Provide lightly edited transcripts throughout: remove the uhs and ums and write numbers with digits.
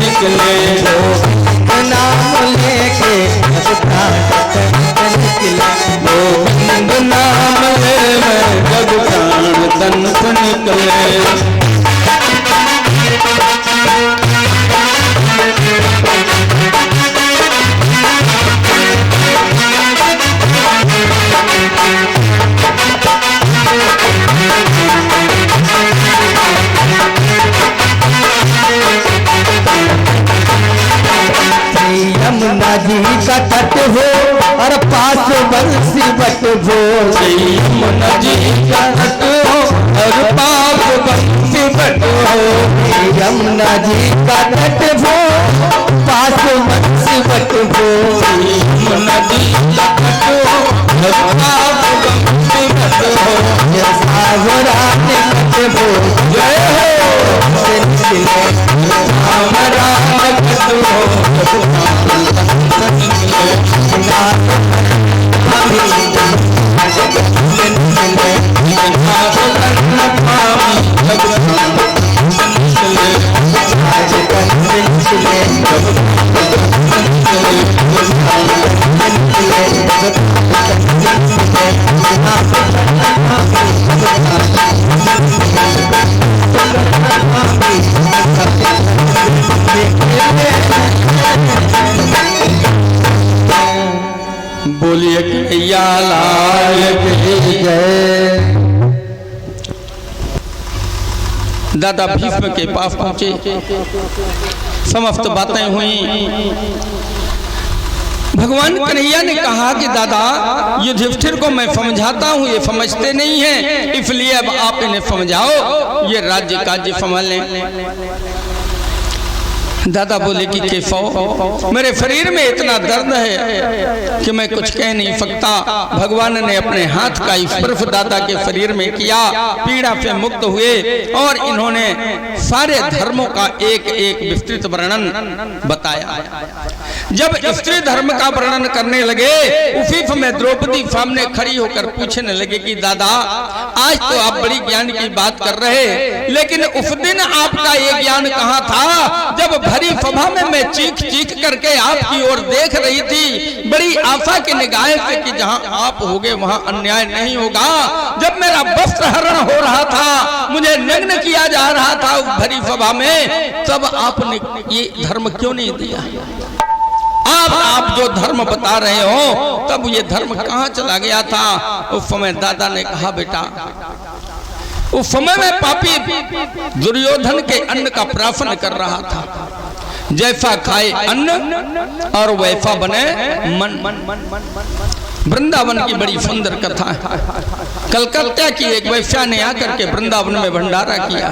निकले। नाम लेके जब प्राण तन निकले, गोविंद नाम ले मैं जब प्राण तन से निकले। यमुना जी का तट हो और पास बंसी बट हो, यमुना जी का तट हो और पास बंसी बट हो। यमुना जी का तट हो पास बंसी बट हो, यमुना जी का तट हो और पास बंसी बट हो। सावरा ने कट हो जय हो से निकले, हमारा कट हो जब प्राण तन से निकले। बोलिए कन्हैया लाल की जय। दादा भीष्म के पास पहुंचे, समस्त बातें हुई। भगवान कन्हैया ने कहा कि दादा युधिष्ठिर को मैं समझाता हूँ, ये समझते नहीं हैं, इसलिए अब आप इन्हें समझाओ, ये राज्य काज्य संभाल लें। दादा बोले कि केशव मेरे शरीर में इतना दर्द है कि मैं कुछ कह नहीं सकता। भगवान ने अपने हाथ का स्पर्श दादा के शरीर में किया, पीड़ा से मुक्त हुए और इन्होंने सारे धर्मों का एक एक विस्तृत वर्णन बताया। जब स्त्री धर्म का वर्णन करने लगे, उसी समय द्रौपदी सामने खड़ी होकर पूछने लगे कि दादा आज तो आप बड़ी ज्ञान की बात कर रहे, लेकिन उस दिन आपका ये ज्ञान कहाँ था जब भरी सभा में मैं चीख चीख करके आपकी ओर देख रही थी, बड़ी आशा की निगाह से कि जहाँ आप होगे वहाँ अन्याय नहीं होगा। जब मेरा वस्त्र हरण हो रहा था, मुझे नग्न किया जा रहा था उस भरी सभा में, तब आपने ये धर्म क्यों नहीं दिया? आप जो धर्म बता रहे हो तब ये धर्म कहाँ चला गया था? उस समय दादा ने कहा बेटा उस समय में पापी दुर्योधन के अन्न का प्राशन कर रहा था, जैसा खाए अन्न और वैसा बने मन। वृंदावन की बड़ी सुंदर कथा है। कलकत्ता की एक वैश्या ने आकर के वृंदावन में भंडारा किया।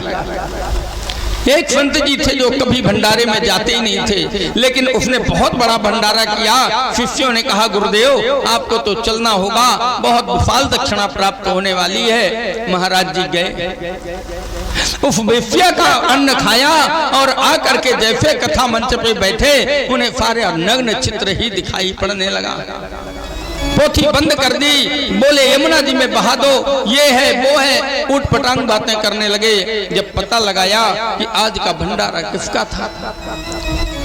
एक संत जी थे जो कभी भंडारे में जाते ही नहीं थे, लेकिन उसने बहुत बड़ा भंडारा किया। शिष्यों ने कहा गुरुदेव आपको तो चलना होगा, बहुत विशाल दक्षिणा प्राप्त होने वाली है। महाराज जी गए, उस वेश्या का अन्न खाया और आकर के जैसे कथा मंच पे बैठे, उन्हें सारे नग्न चित्र ही दिखाई पड़ने लगा। पोथी बंद कर दी, बोले यमुना जी में बहा दो, ये है वो है, उठ पटांग बातें करने लगे। जब पता लगाया कि आज का भंडारा किसका था,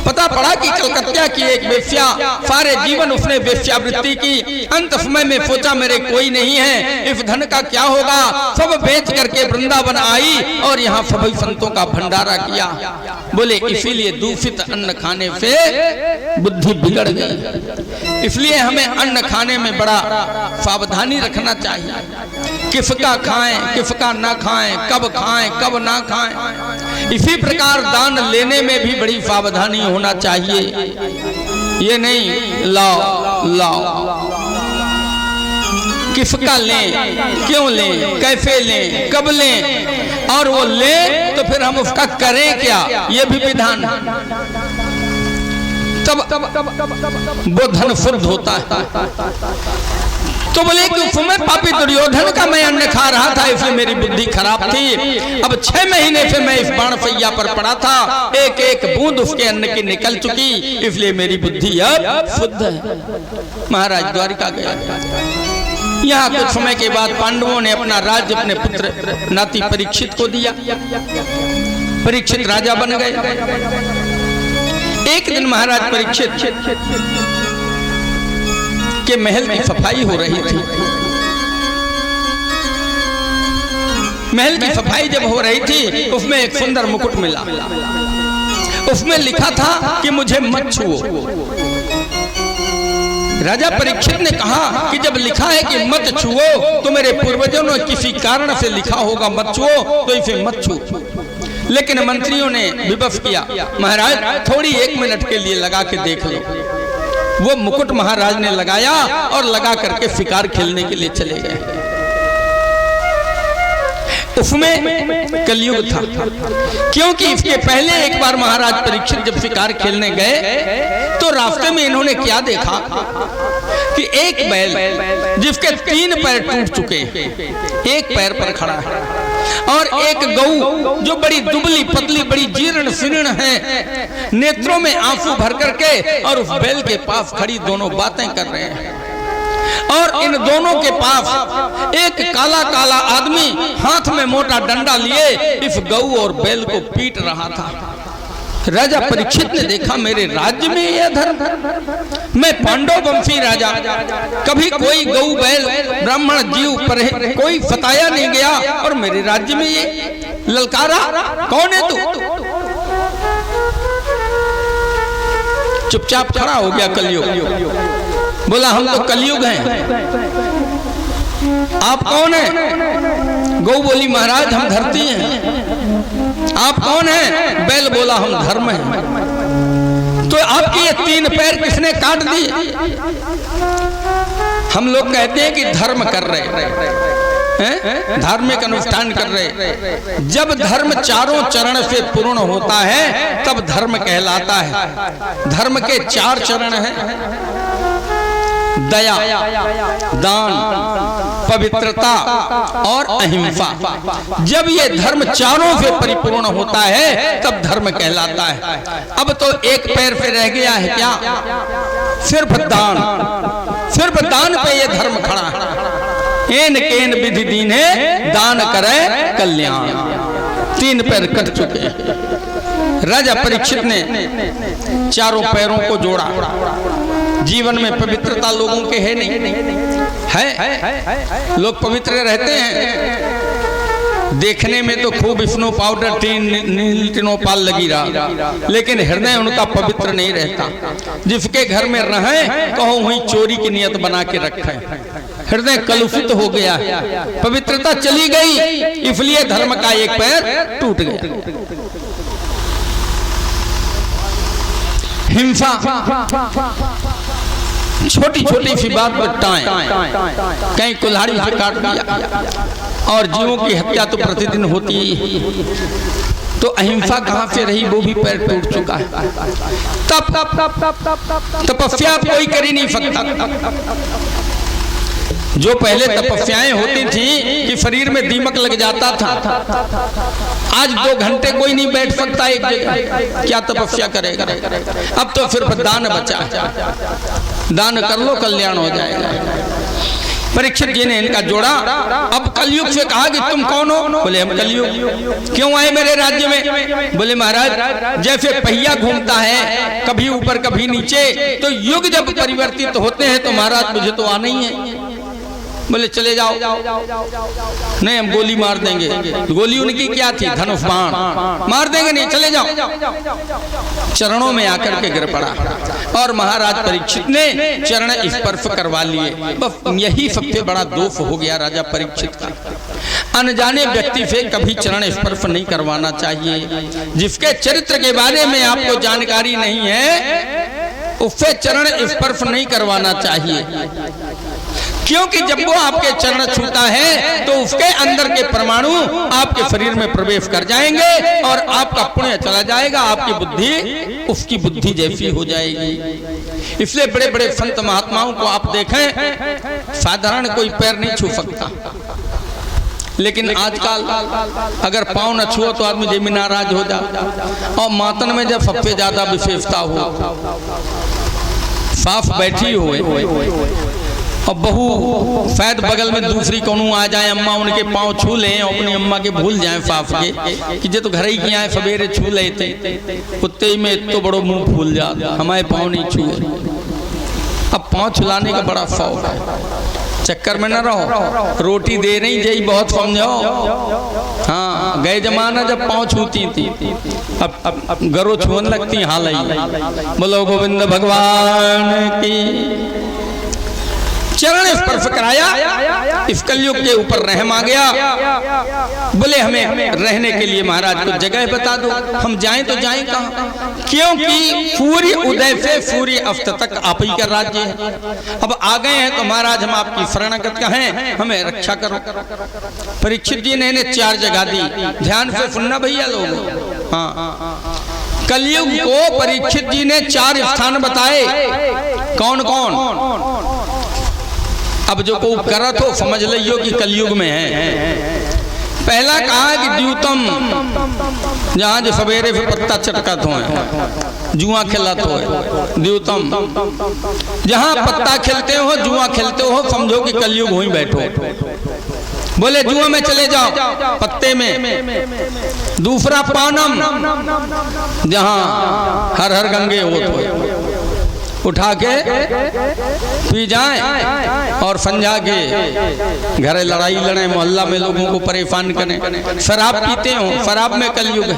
पता पड़ा कि कलकत्ता की एक वेश्या, सारे जीवन उसने वेश्यावृत्ति की। अंत समय में सोचा मेरे कोई नहीं है, इस धन का क्या होगा, सब बेच करके वृंदावन आई और यहाँ सभी संतों का भंडारा किया। बोले इसीलिए दूषित अन्न खाने से बुद्धि बिगड़ गई, इसलिए हमें अन्न खाने में बड़ा सावधानी रखना चाहिए। किसका खाएं किसका ना खाएं, कब खाएं कब ना खाएं। इसी प्रकार दान लेने में भी बड़ी सावधानी होना चाहिए। ये नहीं लाओ लाओ, किसका लें, क्यों लें, कैसे लें, कब लें, और वो लें तो फिर हम उसका करें क्या, ये भी विधान। तब वो धन शुद्ध होता है। तो बोले कि उस समय पापी दुर्योधन का मैं अन्न खा रहा था, इसलिए मेरी बुद्धि खराब थी। अब 6 महीने से मैं इस बाणशैया पर पड़ा था, एक एक बूंद उसके अन्न की निकल चुकी, इसलिए मेरी बुद्धि अब शुद्ध है। महाराज द्वारिका गया। यहाँ कुछ समय के बाद पांडवों ने अपना राज्य अपने पुत्र नाती परीक्षित को दिया। परीक्षित राजा बन गए। एक दिन महाराज परीक्षित के महल की सफाई हो रही थी। महल की सफाई जब हो रही थी उसमें एक सुंदर मुकुट मिला। उसमें लिखा था कि मुझे मत छुओ। राजा परीक्षित ने कहा कि जब लिखा है कि मत छुओ तो मेरे पूर्वजों ने किसी कारण से लिखा होगा मत छुओ, तो इसे मत छू। लेकिन मंत्रियों ने विवश किया, महाराज थोड़ी 1 मिनट के लिए लगा के देख लो। वो मुकुट महाराज ने लगाया और लगा करके शिकार खेलने के लिए चले गए। उसमें कलयुग था, क्योंकि इसके पहले एक बार महाराज परीक्षित जब शिकार खेलने गए तो रास्ते में इन्होंने क्या देखा कि एक बैल जिसके 3 पैर टूट चुके हैं, एक पैर पर खड़ा है, और एक गऊ जो बड़ी दुबली पतली बड़ी जीर्ण शीर्ण है, नेत्रों में आंसू भर करके और उस बैल के पास खड़ी दोनों बातें कर रहे हैं। और इन दोनों के पास एक काला काला आदमी हाथ में मोटा डंडा लिए इस गऊ और बैल को पीट रहा था। राजा परीक्षित ने देखा, मेरे राज्य में यह धर्म, मैं पांडव वंशी राजा, कभी कोई गऊ बैल ब्राह्मण जीव पर कोई फताया नहीं गया, और मेरे राज्य में ये ललकारा, कौन है तू? चुपचाप खड़ा हो गया कलयुग। बोला हम तो कलयुग हैं, आप कौन हैं? गौ बोली महाराज हम धरती हैं। आप कौन हैं? बैल बोला हम धर्म हैं। तो आपके ये 3 पैर किसने काट दिए? हम लोग कहते हैं कि धर्म कर रहे हैं, धार्मिक अनुष्ठान कर रहे। जब धर्म चारों चरण से पूर्ण होता है तब धर्म कहलाता है। धर्म के 4 चरण हैं, दया, दान, पवित्रता और अहिंसा। जब ये धर्म चारों से परिपूर्ण होता है तब धर्म कहलाता है। अब तो एक पैर पे रह गया है क्या? सिर्फ दान, सिर्फ दान पे ये धर्म खड़ा है। एन केन विधि दीने दान करे कल्याण। 3 पैर कट चुके हैं। राजा परीक्षित ने चारों पैरों को जोड़ा। जीवन में पवित्रता लोगों के है नहीं, है लोग पवित्र रहते हैं, देखने में तो खूब स्नो पाउडर टिनोपाल लगी रहा, लेकिन हृदय उनका पवित्र नहीं रहता। जिसके घर में रहे कहो वहीं चोरी की नियत बना के रखे, हृदय कलुषित हो गया, पवित्रता चली गई, इसलिए धर्म का एक पैर टूट गया। हिंसा, छोटी छोटी सी बात बटाएं, कहीं कुल्हाड़ी से काट दिया, और जीवों की हत्या तो प्रतिदिन होती ही। तो अहिंसा कहां से रही? वो भी पैर टूट चुका है। तपस्या कोई कर ही नहीं सकता। जो पहले तपस्याएं होती थी कि शरीर में दीमक लग जाता था, आज 2 घंटे कोई नहीं बैठ सकता एक जगह, क्या तपस्या करेगा? अब तो सिर्फ दान बचा, दान कर लो कल्याण हो जाएगा। परीक्षित जी ने इनका जोड़ा। अब कलयुग से कहा कि तुम कौन हो? बोले हम कलयुग। क्यों आए मेरे राज्य में? बोले महाराज जैसे पहिया घूमता है कभी ऊपर कभी नीचे, तो युग जब परिवर्तित होते हैं तो महाराज मुझे तो आना ही है। बोले चले जाओ। नहीं हम गोली मार देंगे। गोली उनकी क्या थी? धनुष बाण, मार देंगे नहीं, चले जाओ। चरणों में आकर के गिर पड़ा और महाराज परीक्षित ने चरण स्पर्श करवा लिए। बस यही सबसे बड़ा दोष हो गया राजा परीक्षित का। अनजाने व्यक्ति से कभी चरण स्पर्श नहीं करवाना चाहिए। जिसके चरित्र के बारे में आपको जानकारी नहीं है उससे चरण स्पर्श नहीं करवाना चाहिए, क्योंकि जब वो आपके चरण छूता है तो उसके अंदर के परमाणु आपके शरीर में प्रवेश कर जाएंगे और आपका पुण्य चला जाएगा, आपकी बुद्धि उसकी बुद्धि जैसी हो जाएगी। इसलिए बड़े बड़े संत महात्माओं को आप देखें, साधारण कोई पैर नहीं छू सकता, लेकिन आजकल अगर पाँव न छुओ तो आदमी जमीन नाराज हो जाए। और मातन में जब सबसे ज्यादा विशेषता हो, साफ बैठी हुए और बहू फैद बगल में दूसरी कौनू आ जाए, अम्मा उनके पाँव छू लें, अपनी अम्मा के भूल जाए फाफ के कि जे तो घर ही किया है सवेरे छू लेते, कुत्ते में तो बड़ो मुंह फूल जाता, हमारे पाँव नहीं छुए। अब पाँव छुलाने का बड़ा शौक है, चक्कर में न रहो, रोटी दे रही जय बहुत समझो। हाँ, गए जमाना जब पाँव छूती थी, अब गरो छुअन लगती हाल ही। बोलो गोविंद भगवान की। चरण स्पर्श कराया, इस कलयुग के ऊपर रहम आ गया। बोले हमें रहने के लिए महाराज को जगह बता दो, हम जाएं तो जाएं कहाँ, क्योंकि सूर्य उदय से सूर्य अस्त तक आप ही का राज्य है। अब आ गए हैं तो महाराज हम आपकी शरणागत हैं, हमें रक्षा करो। परीक्षित जी ने इन्हें 4 जगह दी, ध्यान से सुनना भैया लोग। हाँ, कलयुग को परीक्षित जी ने 4 स्थान बताए। कौन कौन? अब जो को करत हो समझ लियो कि कलयुग में है। पहला कहा कि द्यूतम, जहां जो सवेरे से पत्ता चटकत हो, जुआ खिलाते हो, द्यूतम जहां पत्ता खेलते हो, जुआ खेलते हो, समझो कि कलयुग हो ही बैठो। बोले जुआ में चले जाओ, पत्ते में। दूसरा पानम, जहां हर हर गंगे हो तो उठा के पी जाए और संझा के घरे लड़ाई लड़े, मोहल्ला में लोगों को परेशान करें। शराब पीते हो, शराब में कलयुग है।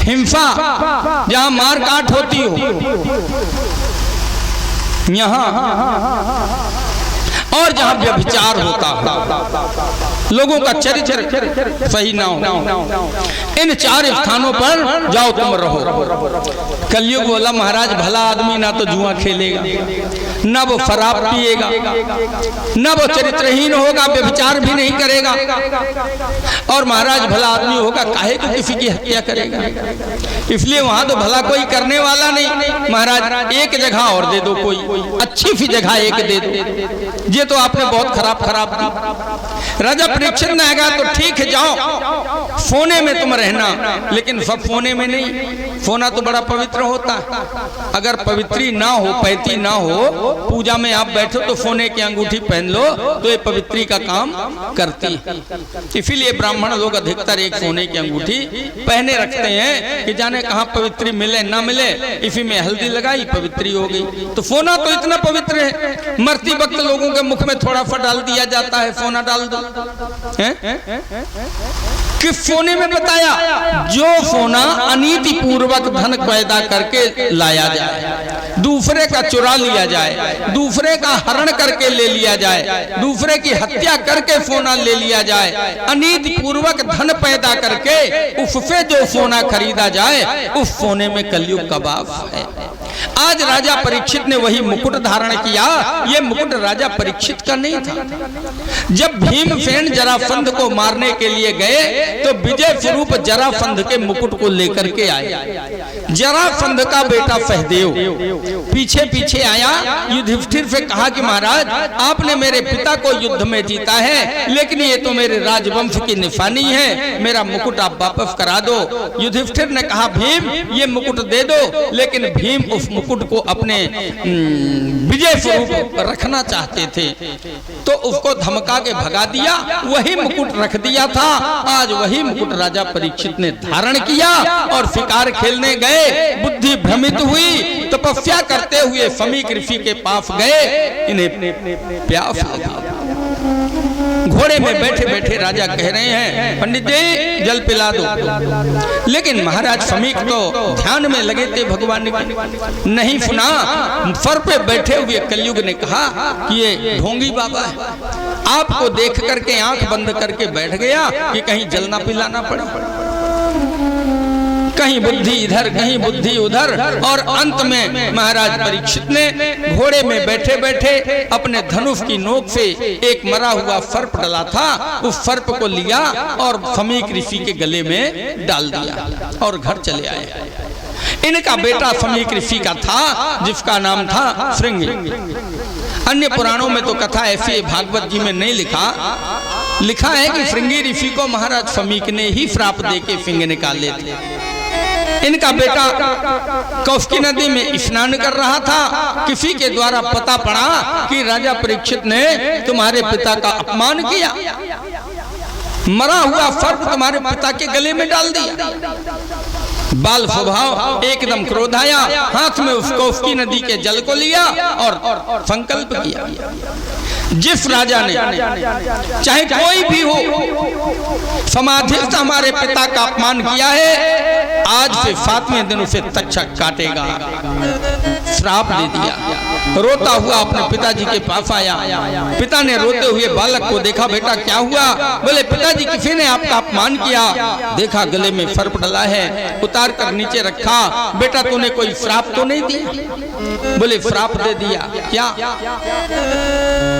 हिंसा, जहां मार काट होती हो, यहाँ और जहां व्यभिचार होता है, लोगों का चरित्र सही ना हो, इन 4 स्थानों पर जाओ तुम रहो। कलयुग बोला महाराज भला आदमी ना तो जुआ खेलेगा, ना वो शराब पिएगा, ना वो चरित्रहीन होगा, व्यभिचार भी नहीं करेगा, और महाराज भला आदमी होगा काहे को किसी की हत्या करेगा। इसलिए वहां तो भला कोई करने वाला नहीं। महाराज एक जगह और दे दो, कोई अच्छी सी जगह एक दे दो, ये तो आपने बहुत खराब दी। राजा परीक्षित ने कहा तो ठीक है जाओ, सोने में तुम रहना, लेकिन सब सोने में नहीं, सोना तो बड़ा पवित्र होता है। अगर पवित्री ना हो, पैती ना हो, पूजा में आप बैठो तो सोने की अंगूठी पहन लो तो ये पवित्री का काम करती है। इसीलिए ब्राह्मण लोग अधिकतर एक सोने की अंगूठी पहने रखते हैं कि जाने कहाँ पवित्री मिले ना मिले, इसी में हल्दी लगाई पवित्री हो गई। तो सोना तो इतना पवित्र है, मरती वक्त लोगों के मुख में थोड़ा सा डाल दिया जाता है, सोना डाल दो। किस सोने में बताया? जो सोना अनीति पूर्वक धन पैदा करके लाया जाए, दूसरे का चुरा लिया जाए, दूसरे का हरण करके ले लिया जाए, दूसरे की हत्या करके सोना ले लिया जाए, अनीति पूर्वक धन पैदा करके उससे जो सोना खरीदा जाए, उस सोने में कलयुग का वास है। आज राजा परीक्षित ने वही मुकुट धारण किया। ये मुकुट राजा परीक्षित का नहीं था। जब भीमसेन जरासंध को मारने के लिए गए तो विजय स्वरूप जरासंध के मुकुट को लेकर के आए। जरासंध का बेटा सहदेव पीछे पीछे आया, युधिष्ठिर से कहा कि महाराज आपने मेरे पिता को युद्ध में जीता है, लेकिन ये तो मेरे राजवंश की निशानी है, मेरा मुकुट आप वापस करा दो। युधिष्ठिर ने कहा भीम ये मुकुट दे दो, लेकिन भीम उस मुकुट को अपने विजय स्वरूप रखना चाहते थे, तो उसको धमका के भगा दिया। वही मुकुट रख दिया था, आज वही मुकुट राजा परीक्षित ने धारण किया और शिकार खेलने गए। बुद्धि भ्रमित हुई, तपस्या करते हुए समीक ऋषि के पास गए। इन्हें प्यास लगी, घोड़े में बैठे बैठे राजा कह रहे हैं पंडित जी जल पिला दो, लेकिन महाराज समीक तो ध्यान में लगे थे भगवान के, नहीं सुना। सर पे बैठे हुए कलयुग ने कहा कि ये ढोंगी बाबा है, आपको देख करके आंख बंद करके बैठ गया कि कहीं जल ना पिलाना पड़े। कहीं बुद्धि इधर कहीं बुद्धि उधर, और अंत में महाराज परीक्षित ने घोड़े में बैठे बैठे अपने धनुष की नोक से एक मरा हुआ सर्प डला था, उस सर्प को लिया और समीक ऋषि के गले में डाल दिया और घर चले आए। इनका बेटा समीक ऋषि का था, जिसका नाम था श्रृंगी। अन्य पुराणों में तो कथा ऐसी भागवत जी में नहीं लिखा है कि श्रृंगी ऋषि को महाराज समीक ने ही श्राप देके सिंह निकाले थे। इनका बेटा कौशकी नदी में स्नान कर रहा था, किसी के द्वारा पता पड़ा कि राजा परीक्षित ने तुम्हारे पिता का अपमान किया, मरा हुआ सर्प तुम्हारे पिता के गले में डाल दिया। बाल स्वभाव एकदम क्रोध आया, हाथ में उस कौशकी नदी के जल को लिया और संकल्प किया, जिस राजा ने चाहे कोई भी हो समाधि से हमारे पिता का अपमान किया है, आज से 7वें दिन उसे तक्षक काटेगा। श्राप दे दिया। रोता हुआ अपने पिताजी के पास आया। पिता ने रोते हुए बालक को देखा, बेटा क्या हुआ? बोले पिताजी किसी ने आपका अपमान किया। देखा गले में सर्प डला है, उतार कर नीचे रखा। बेटा तूने कोई श्राप तो नहीं दिया? बोले श्राप दे दिया। क्या?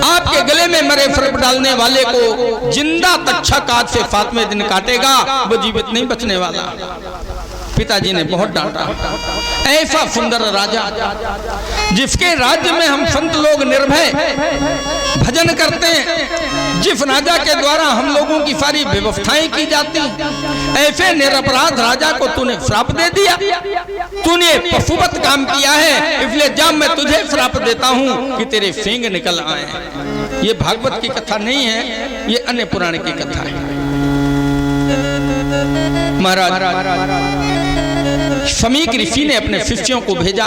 आपके गले में मरे सर्प डालने वाले को जिंदा तक्षक आज से 7वें दिन काटेगा, वो जीवित नहीं बचने वाला। पिताजी ने बहुत डांटा। ऐसा सुंदर राजा जिसके राज्य में हम संत लोग निर्भय भजन करते हैं, जिस राजा के द्वारा हम लोगों की सारी व्यवस्थाएं की जाती, ऐसे निरपराध राजा को तूने श्राप दे दिया। तूने पशुवत काम किया है, इसलिए जब मैं तुझे श्राप देता हूं कि तेरे सींग निकल आए। ये भागवत की कथा नहीं है, ये अन्य पुराण की कथा है। महाराज शमीक ऋषि ने अपने शिष्यों को भेजा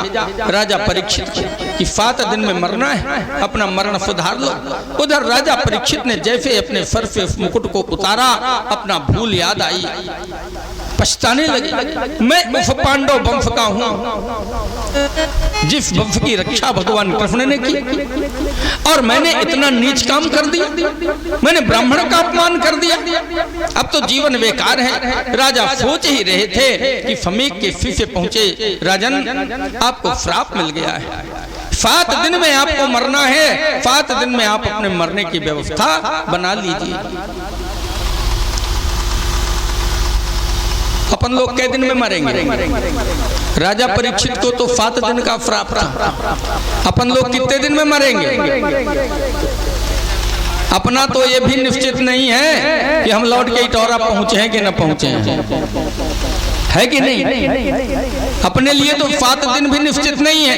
राजा परीक्षित को कि 7 दिन में मरना है, अपना मरण सुधार लो। उधर राजा परीक्षित ने जैसे अपने सर से उस मुकुट को उतारा, अपना भूल याद आई, पछताने लगे। मैं उस पांडव वंश का हूं जिस वंश की रक्षा भगवान कृष्ण ने की, और मैंने इतना नीच काम कर दिया, मैंने ब्राह्मण का अपमान कर दिया, अब तो जीवन बेकार है। राजा सोच ही रहे थे कि शमीक के शिष्य पहुंचे, राजन आपको श्राप मिल गया है, 7 दिन में आपको मरना है, 7 दिन में आप अपने मरने की व्यवस्था बना लीजिए। अपन लोग कै दिन में मरेंगे? राजा परीक्षित को तो 7 दिन का श्राप था, अपन लोग कितने दिन में मरेंगे? अपना तो ये भी निश्चित नहीं है कि हम लौट के इटौरा पहुंचे हैं कि न पहुंचे हैं, है कि नहीं? अपने लिए तो 7 दिन भी निश्चित नहीं है,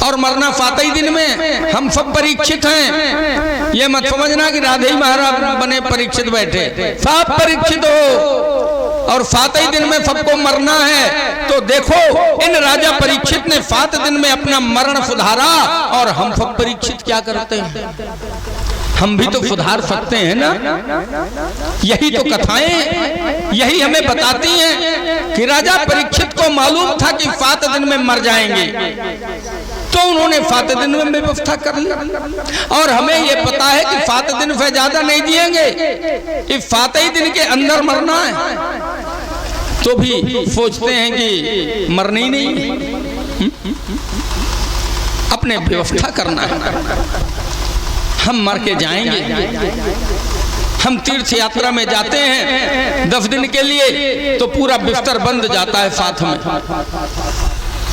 और मरना 7 ही दिन में। हम सब परीक्षित हैं, ये मत समझना कि राधे ही महाराज बने परीक्षित बैठे, सब परीक्षित हो और 7 ही दिन में सबको मरना है। तो देखो इन राजा परीक्षित ने 7 दिन में अपना मरण सुधारा, और हम सब परीक्षित क्या करते हैं? हम भी तो सुधार सकते हैं ना। यही तो कथाएं यही हमें बताती हैं कि राजा परीक्षित को मालूम था कि 7 दिन में मर जाएंगे, तो उन्होंने 7 दिन में व्यवस्था कर ली। और हमें यह पता है कि 7 दिन से ज्यादा नहीं जिएंगे, इस 7 ही दिन के अंदर मरना है, तो भी सोचते हैं कि मरना ही नहीं, अपने व्यवस्था करना है। हम मर के जाएंगे। हम तीर्थ यात्रा में जाते हैं 10 दिन के लिए, तो पूरा बिस्तर बंद जाता है साथ में।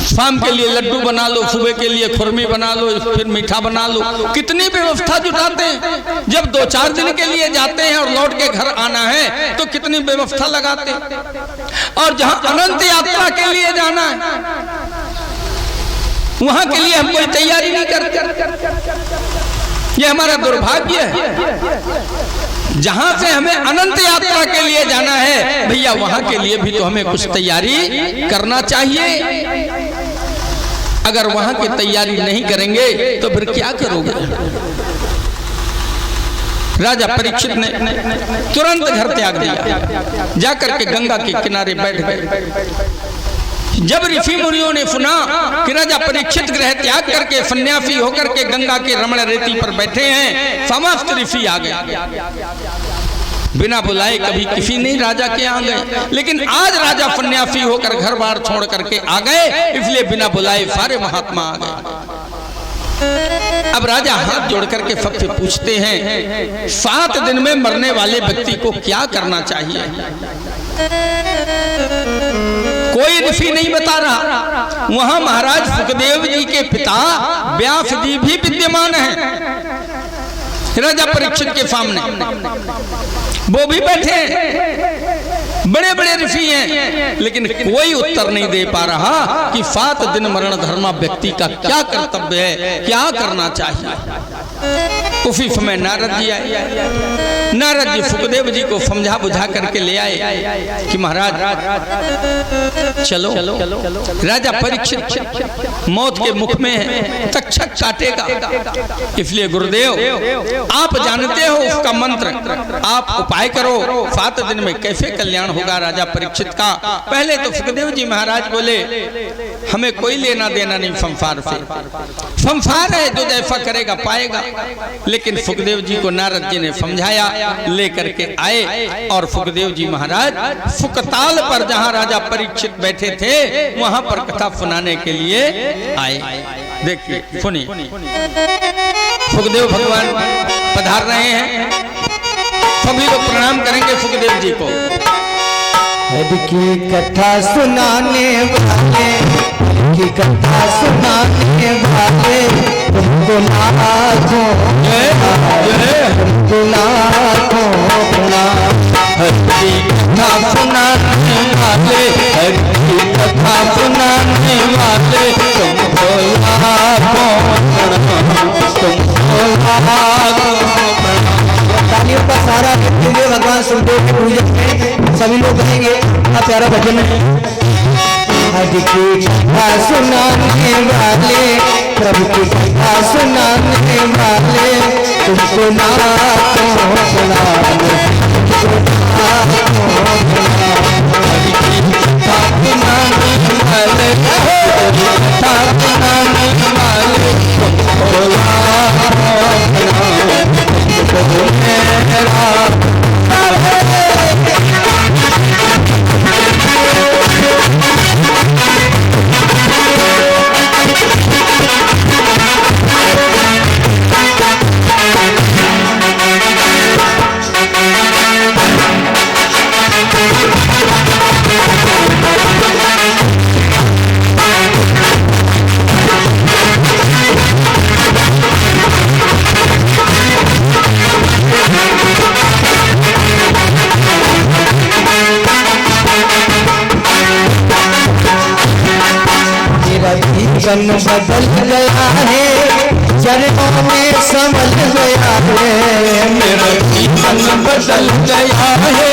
शाम के लिए लड्डू बना लो, सुबह के लिए खुरमी बना लो, फिर मीठा बना लो, कितनी व्यवस्था जुटाते हैं। जब 2-4 दिन के लिए जाते हैं और लौट के घर आना है तो कितनी व्यवस्था लगाते हैं। और जहां अनंत यात्रा के लिए जाना है वहां के लिए हम कोई तैयारी नहीं करते। ये हमारा दुर्भाग्य है। जहां से हमें अनंत यात्रा के लिए जाना है, भैया वहां के लिए भी तो हमें कुछ तैयारी करना चाहिए। अगर वहां की तैयारी नहीं करेंगे तो फिर क्या करोगे? राजा परीक्षित ने तुरंत घर त्याग दिया, जाकर के गंगा के किनारे बैठ गए। जब ऋषि मुनियों ने सुना कि राजा परीक्षित ग्रह त्याग करके सन्यासी होकर के गंगा के रमण रेती पर बैठे हैं, समस्त ऋषि आ गए। बिना बुलाए कभी किसी नहीं राजा के आ गए, लेकिन आज राजा सन्यासी होकर घर बार छोड़ करके आ गए, इसलिए बिना बुलाए सारे महात्मा आ गए। अब राजा हाथ जोड़ करके सबसे पूछते हैं, 7 दिन में मरने वाले व्यक्ति को क्या करना चाहिए? कोई ऋषि नहीं बता रहा। वहां महाराज सुखदेव जी के पिता व्यास जी भी विद्यमान हैं राजा परीक्षित के सामने, वो भी बैठे हैं। बड़े बड़े ऋषि हैं, लेकिन कोई उत्तर नहीं दे पा रहा कि 7 दिन मरण धर्मा व्यक्ति का क्या कर्तव्य है, क्या करना चाहिए। उसी समय नारद जी आए। नारद जी सुखदेव जी को समझा बुझा करके ले आए कि महाराज चलो, राजा परीक्षित मौत के मुख में है, तक्षक काटेगा, इसलिए गुरुदेव आप जानते हो उसका मंत्र, आप उपाय करो, 7 दिन में कैसे कल्याण होगा राजा परीक्षित का। पहले तो सुखदेव जी महाराज बोले हमें कोई लेना देना नहीं संसार से, संसार है जो जैसा करेगा पाएगा। लेकिन सुखदेव जी को नारद जी ने समझाया, लेकर के आए और सुखदेव जी महाराज सुकताल पर जहां राजा परीक्षित बैठे थे वहां पर कथा सुनाने के लिए आए। देखिए सुनिए, सुखदेव भगवान पधार रहे हैं, सभी लोग प्रणाम करेंगे सुखदेव जी को। हर की कथा सुनाने वाले, की कथा सुनाने वाले तुमको लाखों तुमको लाखों प्रणाम। हर की कथा सुनाने वाले, हर की कथा सुनाने वाले तुमको लाखों प्रणाम, तुमको लाखों प्रणाम। तालियों का सहारा देते हुए भगवान सुखदेव के पूजन में सभी लोग कहेंगे अपना प्यारा भजन है। हर की कथा सुनाने वाले, प्रभु की कथा सुनाने वाले तुमको लाखों प्रणाम, तुमको लाखों प्रणाम। हर की कथा सुनाने वाले, कथा सुनाने वाले तुमको लाखों प्रणाम, तुमको मेरा जीवन बदल गया है, चरणों में संभल गया है। मेरा जीवन बदल गया है,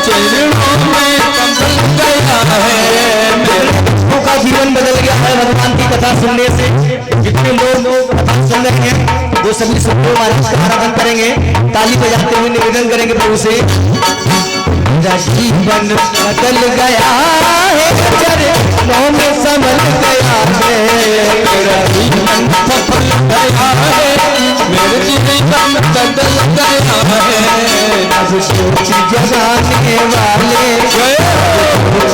चरणों में संभल गया है। मेरे का जीवन बदल गया है भगवान की कथा सुनने से। जितने लोग कथा सुन रहे हैं वो सभी सुखदेव महाराज का आराधन करेंगे, ताली बजाते हुए निवेदन करेंगे प्रभु से। मेरा जीवन बदल गया है, चरणों में संभल गया है। मेरा जीवन सफल गया है, मेरे जीवन बदल गया है। अब सोच जगाने वाले, सोच